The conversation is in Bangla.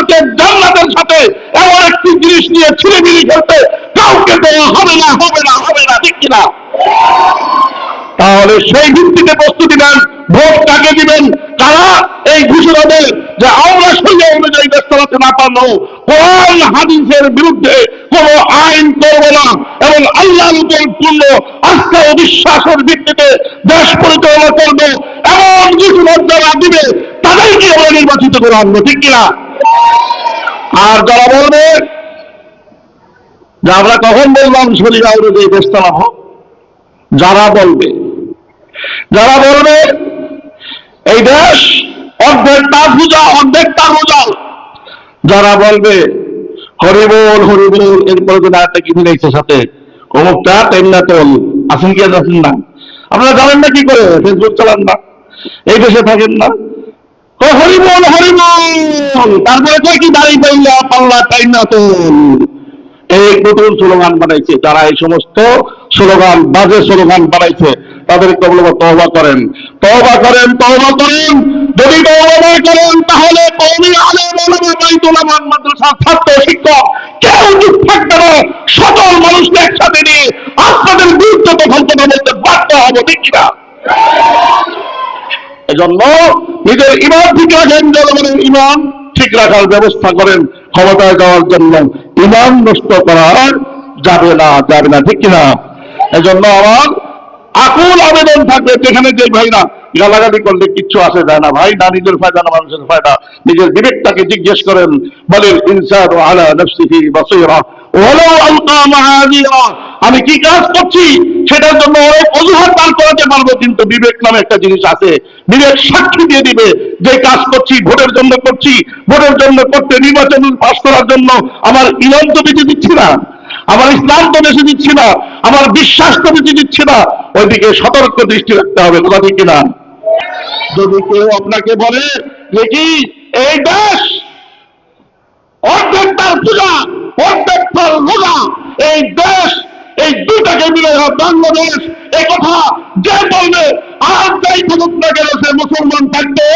আমাকে জান্নাতের সাথে এমন একটি জিনিস নিয়ে ছিঁড়েমিড়ি খেলতে কাউকে দেওয়া হবে না, হবে না, হবে না, ঠিক কিনা? তাহলে সেই ভিত্তিতে প্রস্তুতি নেন, ভোট কাকে দিবেন? কারা এই ঘোষণা দেয় যে আমরা শরীয়ত অনুযায়ী দেশ চালাতে না পারলেও কোরআন হাদিসের বিরুদ্ধে কোন আইন করব না এবং আল্লাহর উপর পূর্ণ আস্থা ও বিশ্বাসের ভিত্তিতে দেশ পরিচালনা করবে, এমন ঘোষণা যারা দিবে তাদেরকে আমরা নির্বাচিত করে আনবো, ঠিক কিনা? আর যারা বলবে যে আমরা কখন বললাম শরীয়ত অনুযায়ী দেশ চালাবো, যারা বলবে এই দেশ অর্ধেক তার পূজা অর্ধেক তার রোজা, যারা বলবে হরিবোল হরিবোল, এরপরে যদি আরেকটা কি মিলাইছে সাথে অমুকটা তেমনাতল আছেন কি আছেন না, আপনারা জানেন না কি করে? ফেসবুক চালান না, এই দেশে থাকেন না, হরিবোল হরিবোল, তারপরে কয় কি দাঁড়িয়ে পাইলা পাল্লা তেমনাতল, এই নতুন স্লোগান বানাইছে। যারা এই সমস্ত স্লোগান, বাজে স্লোগান বানাইছে তাদেরকে বলবো তওবা করেন, তওবা করেন, তওবা করেন। যদি তওবা না করেন তাহলে কওমি আলেম ওলামা বাইতুল আমান মাদ্রাসার ছাত্র শিক্ষক কেউ চুপ থাকবে না, সকল মানুষকে একসাথে নিয়ে আপনাদের বিরুদ্ধে তখন কথা বলতে বাধ্য হবে, ঠিক কিনা? এজন্য নিজের ইমান ঠিক রাখেন, জনগণের ইমান ঠিক রাখার ব্যবস্থা করেন। ক্ষমতায় যাওয়ার জন্য ইমান নষ্ট করা যাবে না, যাবে না, ঠিক কিনা? এজন্য আমার আকুল আবেদন থাকবে, যেখানে যে ভাইরা গালাগালি করলে কিচ্ছু আসে যায় না ভাই, না নিজের ফায়দা না মানুষের ফায়দা, নিজের বিবেকটাকে জিজ্ঞেস করেন। বলেন ইনসানু আলা নাফসিহি বাসীরা ওয়ালাউ আলকা মাআযিরা, আমি কি কাজ করছি সেটার জন্য অনেক অজুহাত দান করাতে পারবো, কিন্তু বিবেক নামে একটা জিনিস আছে, বিবেক সাক্ষী দিয়ে দিবে যে কাজ করছি ভোটের জন্য করছি, ভোটের জন্য করতে, নির্বাচন পাস করার জন্য আমার ইমান তো বেঁচে দিচ্ছি না, আমার ইসলাম তো বেঁচে দিচ্ছি না, আমার বিশ্বাস তো বেঁচে দিচ্ছি না, ওইদিকে সতর্ক দৃষ্টি রাখতে হবে, কথা ঠিক কিনা? যদি কেউ আপনাকে বলে যে কি এই দেশ অর্ধেক তার পূজা অর্ধেক তার রোজা, এই দেশ এই দুটাকে মিলে বাংলাদেশ, এই কথা যে বলবে আর যাই থাকুক না কেন সে মুসলমান থাকবে